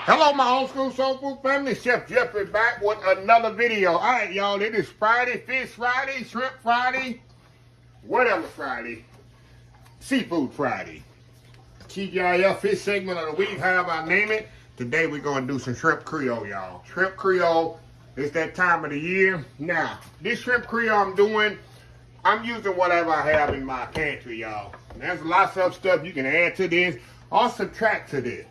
Hello, my old school soul food family. Chef Jeffrey back with another video. All right, y'all. It is Friday, Fish Friday, Shrimp Friday, whatever Friday, Seafood Friday. TGIF fish segment of the week, however I name it. Today we're going to do some shrimp Creole, y'all. Shrimp Creole, it's that time of the year. Now, this shrimp Creole I'm using whatever I have in my pantry, y'all. There's lots of stuff you can add to this or subtract to this.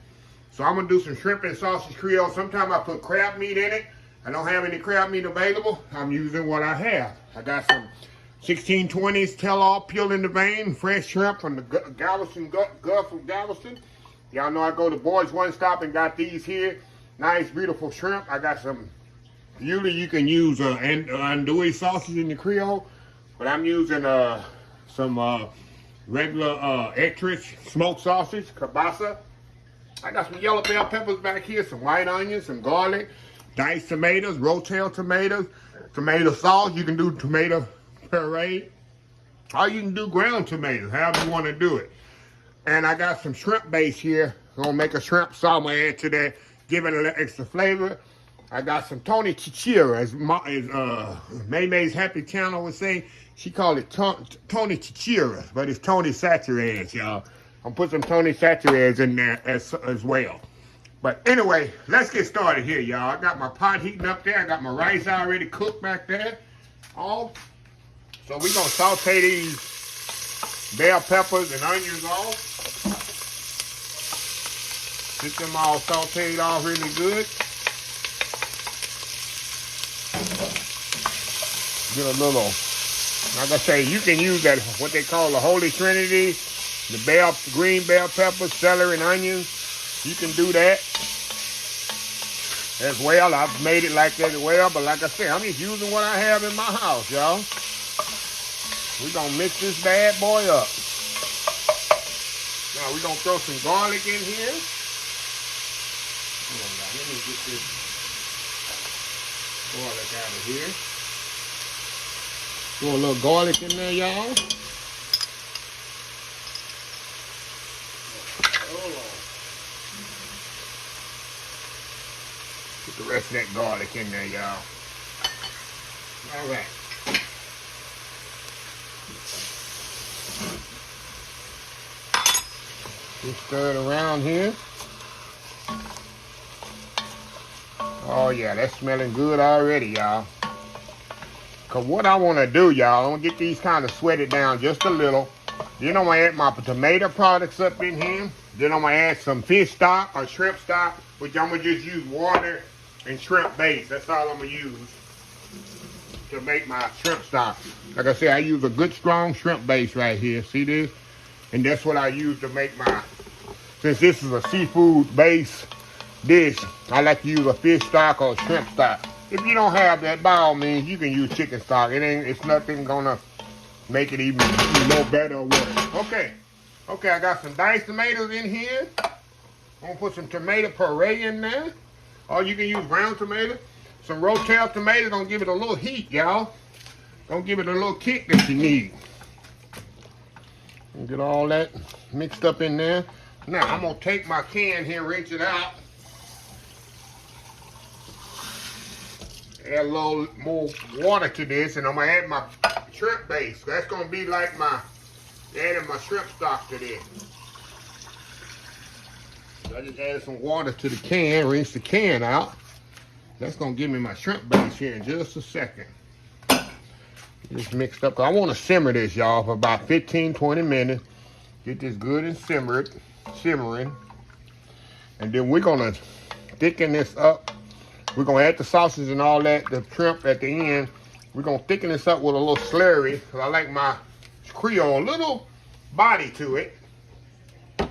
So I'm going to do some shrimp and sausage Creole. Sometimes I put crab meat in it. I don't have any crab meat available. I'm using what I have. I got some 1620s tell-all peel in the vein, fresh shrimp from the Galveston Gulf of Galveston. Y'all know I go to Boyd's One Stop and got these here. Nice, beautiful shrimp. I got some, usually you can use andouille sausage in the Creole, but I'm using some regular Etrich smoked sausage, kielbasa. I got some yellow bell peppers back here, some white onions, some garlic, diced tomatoes, rotel tomatoes, tomato sauce. You can do tomato puree, or you can do ground tomatoes, however you want to do it. And I got some shrimp base here. I'm going to make a shrimp sauce. I'm going to add to that, give it a little extra flavor. I got some Tony Chichira, as Maymay's Happy Channel would say. She called it Tony Chichira, but it's Tony Saturated, y'all. I'm put some Tony Saturated in there as well. But anyway, let's get started here, y'all. I got my pot heating up there. I got my rice already cooked back there. So we're going to saute these bell peppers and onions off. Get them all sauteed off really good. Get a little, like I say, you can use that, what they call the Holy Trinity. The green bell peppers, celery, and onions. You can do that as well. I've made it like that as well, but like I said, I'm just using what I have in my house, y'all. We're going to mix this bad boy up. Now, we're going to throw some garlic in here. Hold on, now, let me get this garlic out of here. Throw a little garlic in there, y'all. Put the rest of that garlic in there, y'all. All right. Just stir it around here. Oh yeah, that's smelling good already, y'all. Cause what I want to do, y'all, I'm gonna get these kind of sweated down just a little. Then I'm gonna add my tomato products up in here. Then I'm gonna add some fish stock or shrimp stock, which I'm gonna just use water and shrimp base. That's all I'm gonna use to make my shrimp stock. Like I said, I use a good strong shrimp base right here. See this? And that's what I use to make my, since this is a seafood base dish, I like to use a fish stock or shrimp stock. If you don't have that, by all means, you can use chicken stock. It's nothing gonna make it even no better or worse. Okay, I got some diced tomatoes in here. I'm gonna put some tomato puree in there. Or you can use ground tomato. Some rotel tomatoes, gonna give it a little heat, y'all. Gonna give it a little kick that you need. And get all that mixed up in there. Now, I'm gonna take my can here, rinse it out. Add a little more water to this, and I'm gonna add my shrimp base. That's gonna be like adding my shrimp stock to this. I just added some water to the can, rinse the can out. That's gonna give me my shrimp base here in just a second. Just mixed up. I want to simmer this, y'all, for about 15-20 minutes. Get this good and simmering. And then we're gonna thicken this up. We're gonna add the sausage and all that, the shrimp at the end. We're gonna thicken this up with a little slurry, because I like my Creole, a little body to it.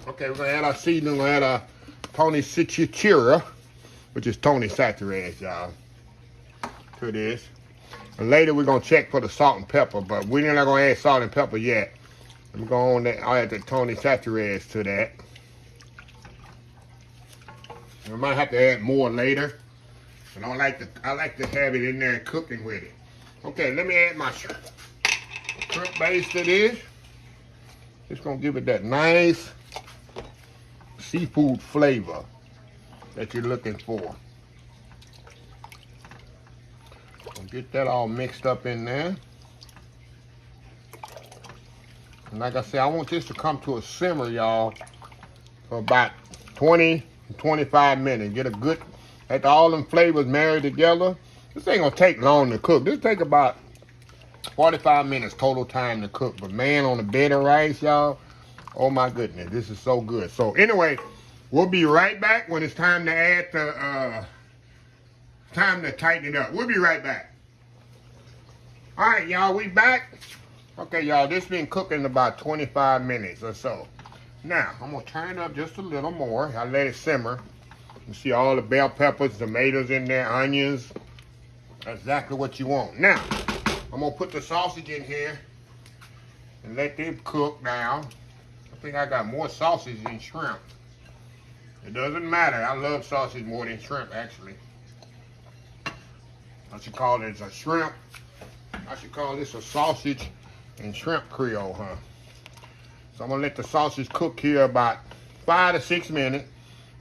Okay, we're gonna add our seasoning. We're gonna add our Tony Chichira, which is Tony Saturated, y'all, to this. And later we're gonna check for the salt and pepper, but we're not gonna add salt and pepper yet. Let me go on that. I'll add the Tony Saturated to that. I might have to add more later. But I like to have it in there and cooking with it. Okay, let me add my shrimp base to this. It's gonna give it that nice seafood flavor. that you're looking for. Get that all mixed up in there. And like I said, I want this to come to a simmer, y'all, for about 20 to 25 minutes. Get a good, let all them flavors marry together. This ain't gonna take long to cook. This take about 45 minutes total time to cook. But man, on a bed of rice, y'all, oh my goodness, this is so good. So anyway, we'll be right back when it's time to add the, time to tighten it up. We'll be right back. All right, y'all, we back. Okay, y'all, this been cooking about 25 minutes or so. Now, I'm gonna turn it up just a little more. I let it simmer. You see all the bell peppers, tomatoes in there, onions. That's exactly what you want. Now, I'm gonna put the sausage in here and let them cook now. I think I got more sausage than shrimp. It doesn't matter. I love sausage more than shrimp, actually. I should call it a shrimp. I should call this a sausage and shrimp Creole, huh? So I'm gonna let the sausage cook here about 5 to 6 minutes.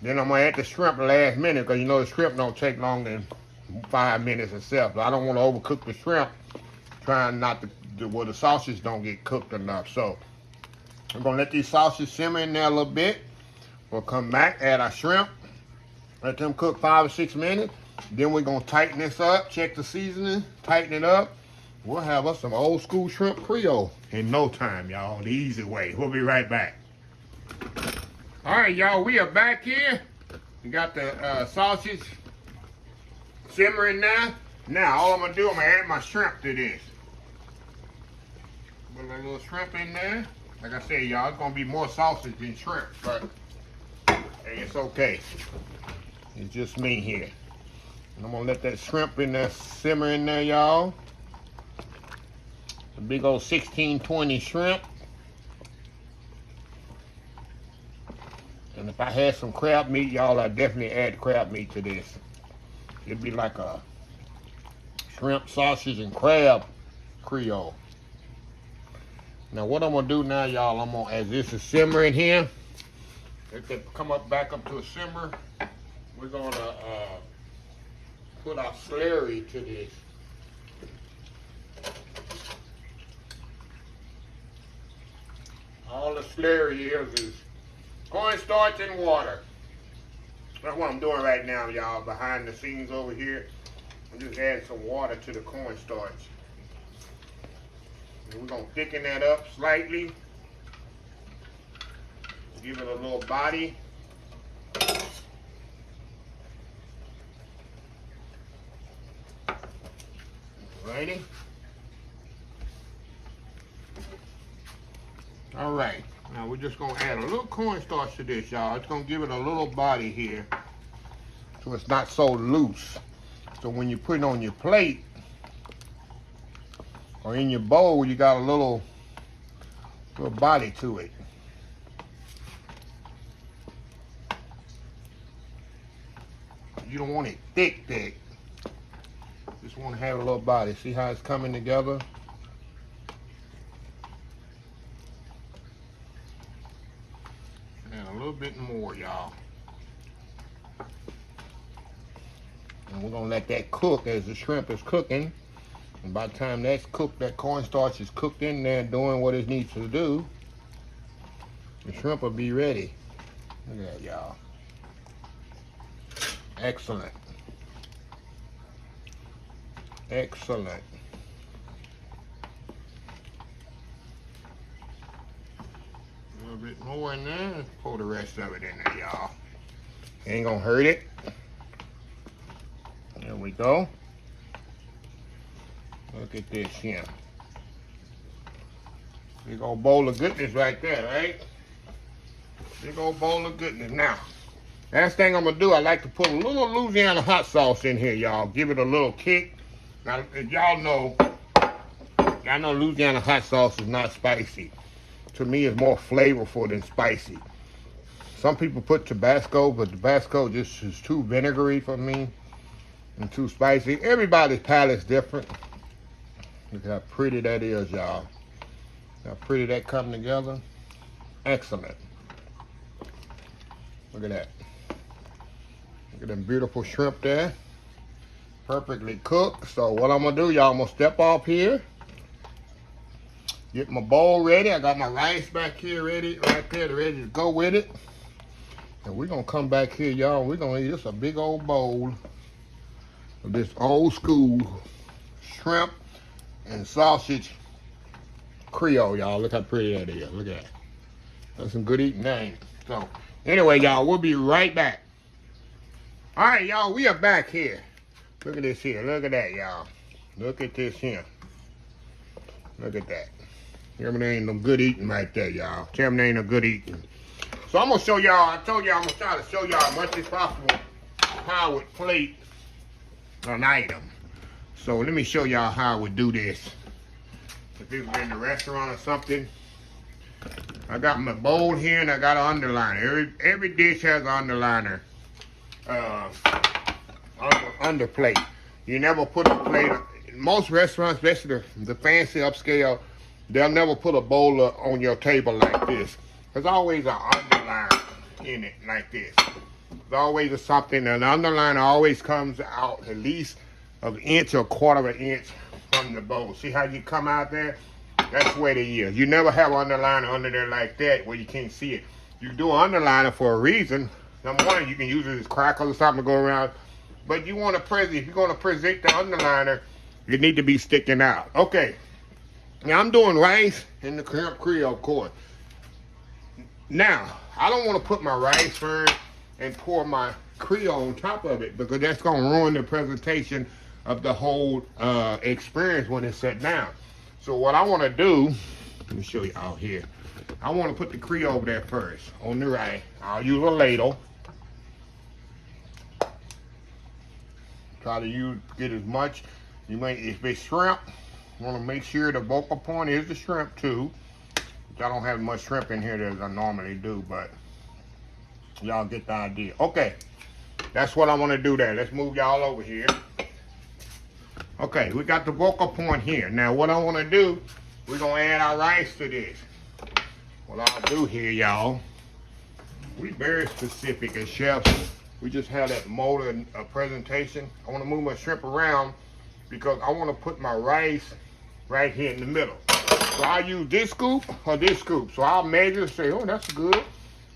Then I'm gonna add the shrimp the last minute, because you know the shrimp don't take longer than 5 minutes itself. So I don't want to overcook the shrimp, trying not to do where the sausage don't get cooked enough. So I'm gonna let these sausages simmer in there a little bit. We'll come back, add our shrimp, let them cook 5 or 6 minutes. Then we're gonna tighten this up, check the seasoning, tighten it up. We'll have us some old school shrimp Creole in no time, y'all, the easy way. We'll be right back. All right, y'all, we are back here. We got the sausage simmering now. Now, all I'm gonna do, I'm gonna add my shrimp to this. Put a little shrimp in there. Like I said, y'all, it's gonna be more sausage than shrimp, but hey, it's okay. It's just me here. And I'm gonna let that shrimp in there simmer in there, y'all. A big old 1620 shrimp. And if I had some crab meat, y'all, I'd definitely add crab meat to this. It'd be like a shrimp, sausage, and crab Creole. Now what I'm gonna do now, y'all, I'm gonna, as this is simmering here, let it come up back up to a simmer. We're gonna put our slurry to this. All the slurry is cornstarch and water. That's what I'm doing right now, y'all, behind the scenes over here. I'm just adding some water to the cornstarch. And we're gonna thicken that up slightly. Give it a little body. Ready? All right, now we're just gonna add a little cornstarch to this, y'all. It's gonna give it a little body here, so it's not so loose. So when you put it on your plate or in your bowl, you got a little body to it. You don't want it thick. Just want to have a little body. See how it's coming together? And a little bit more, y'all. And we're gonna let that cook as the shrimp is cooking. And by the time that's cooked, that cornstarch is cooked in there doing what it needs to do, the shrimp will be ready. Look at that, y'all. Excellent. Excellent. A little bit more in there. Let's pour the rest of it in there, y'all. Ain't gonna hurt it. There we go. Look at this here. Big old bowl of goodness right there, right? Big old bowl of goodness. Now, last thing I'm gonna do, I like to put a little Louisiana hot sauce in here, y'all. Give it a little kick. Now, if y'all know Louisiana hot sauce is not spicy. To me, it's more flavorful than spicy. Some people put Tabasco, but Tabasco just is too vinegary for me and too spicy. Everybody's palate's different. Look how pretty that is, y'all. How pretty that come together. Excellent. Look at that. Look at them beautiful shrimp there. Perfectly cooked. So what I'm gonna do, y'all, I'm gonna step off here. Get my bowl ready. I got my rice back here ready, right there, ready to go with it. And we're gonna come back here, y'all. We're gonna eat this a big old bowl of this old school shrimp and sausage Creole, y'all. Look how pretty that is. Look at that. That's some good eating there. So anyway, y'all, we'll be right back. All right, y'all, we are back here. Look at this here. Look at that, y'all. Look at this here. Look at that. There ain't no good eating right there, y'all. Tell me there ain't no good eating. So I'm gonna show y'all. I told y'all I'm gonna try to show y'all as much as possible how I would plate an item. So let me show y'all how I would do this. If this was in the restaurant or something, I got my bowl here and I got an underliner. Every dish has an underliner. Under plate. You never put a plate. Most restaurants, especially the fancy upscale, they'll never put a bowl on your table like this. There's always an underliner in it like this. There's always something. An underliner always comes out at least an inch or a quarter of an inch from the bowl. See how you come out there? That's where it is. You never have an underliner under there like that where you can't see it. You do an underliner for a reason. Number one, you can use it as crackles or something to go around. But you want to present, if you're going to present the underliner, you need to be sticking out. Okay. Now I'm doing rice and the shrimp Creole, of course. Now, I don't want to put my rice first and pour my Creole on top of it because that's going to ruin the presentation of the whole experience when it's set down. So what I want to do, let me show you out here. I want to put the Creole there first on the rice. I'll use a ladle. Try to get as much. You may, if it's shrimp, you want to make sure the focal point is the shrimp too. I don't have much shrimp in here as I normally do, but y'all get the idea. Okay, that's what I want to do there. Let's move y'all over here. Okay, we got the focal point here. Now what I want to do, we're going to add our rice to this. What I'll do here, y'all, we very specific as chefs. We just have that mode of presentation. I want to move my shrimp around because I want to put my rice right here in the middle. So I'll use this scoop or this scoop. So I'll measure and say, oh, that's good.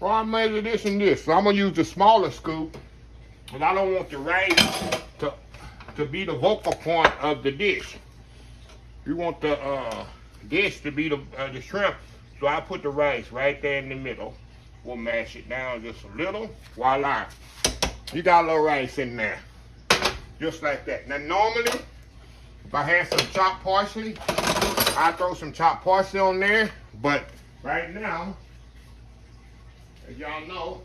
Or I'll measure this and this. So I'm going to use the smaller scoop because I don't want the rice to be the focal point of the dish. You want the dish to be the shrimp. So I put the rice right there in the middle. We'll mash it down just a little. Voila. You got a little rice in there. Just like that. Now normally, if I had some chopped parsley, I'd throw some chopped parsley on there. But right now, as y'all know,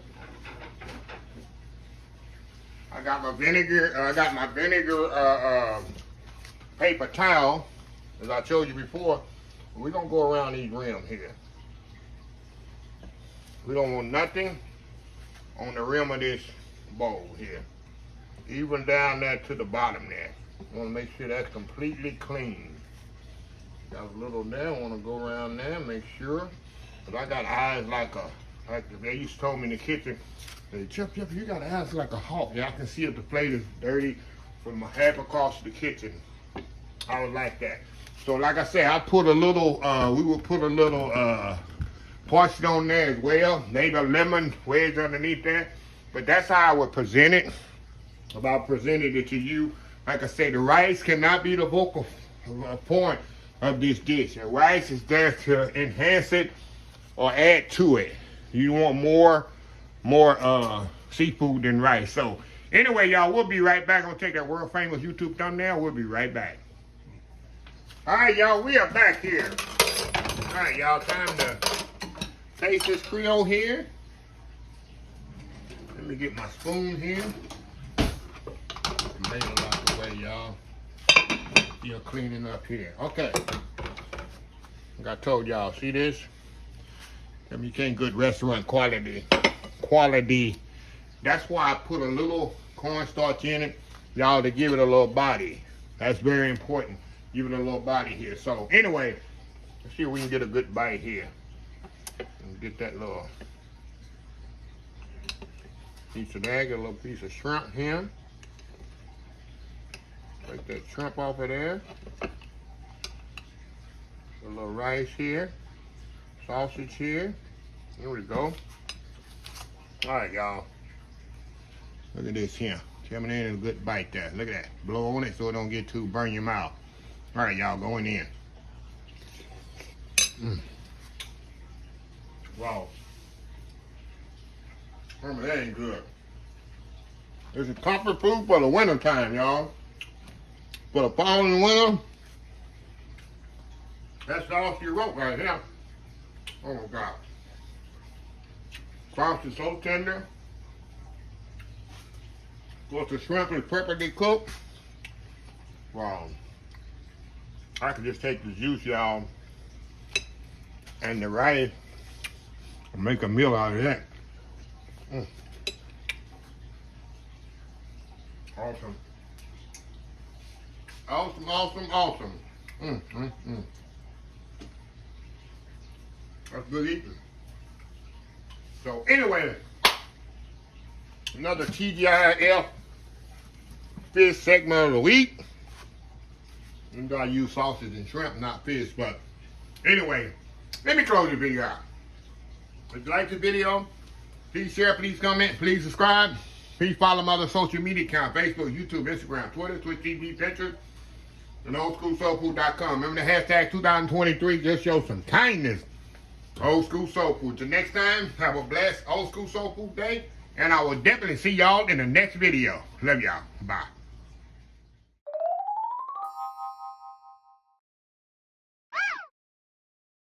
I got my vinegar, paper towel, as I told you before. We're gonna go around these rims here. We don't want nothing on the rim of this bowl here. Even down there to the bottom there. I want to make sure that's completely clean. Got a little there. I want to go around there and make sure. Because I got eyes like they used to tell me in the kitchen. They Chip, you got eyes like a hawk. Yeah, I can see if the plate is dirty from half across the kitchen. I was like that. So like I said, I put a little, we will put a little parsley on there as well. Maybe a lemon wedge underneath there. But that's how I would present it. About presenting it to you. Like I said, the rice cannot be the focal point of this dish. The rice is there to enhance it or add to it. You want more seafood than rice. So anyway, y'all, we'll be right back. I'm gonna take that world famous YouTube thumbnail. We'll be right back. All right, y'all, we are back here. All right, y'all, time to taste this Creole here. Let me get my spoon here. Ladle out the way, y'all. You're cleaning up here. Okay. Like I told y'all, see this? You can't get restaurant quality. That's why I put a little cornstarch in it, y'all, to give it a little body. That's very important. Give it a little body here. So anyway, let's see if we can get a good bite here. And get that little. Piece of that, get a little piece of shrimp here. Take that shrimp off of there. A little rice here. Sausage here. Here we go. Alright, y'all. Look at this here. Coming in and a good bite there. Look at that. Blow on it so it don't get too burn your mouth. Alright, y'all, going in. Wow. That ain't good. This is comfort food for the winter time, y'all. For the fall and winter. That's all she wrote right here. Oh my God. Sauce is so tender. Of course, the shrimp is perfectly cooked. Wow. I could just take the juice, y'all, and the rice and make a meal out of that. Awesome. Awesome, awesome, awesome. That's good eating. So anyway, another TGIF fish segment of the week. You gotta use sausage and shrimp, not fish, but anyway, let me close the video out. If you like the video, please share, please comment, please subscribe. Please follow my other social media accounts, Facebook, YouTube, Instagram, Twitter, Twitch TV, Pinterest, and oldschoolsoulfood.com. Remember the hashtag 2023, just show some kindness. Old School Soul Food. Till next time, have a blessed Old School Soul Food day, and I will definitely see y'all in the next video. Love y'all. Bye.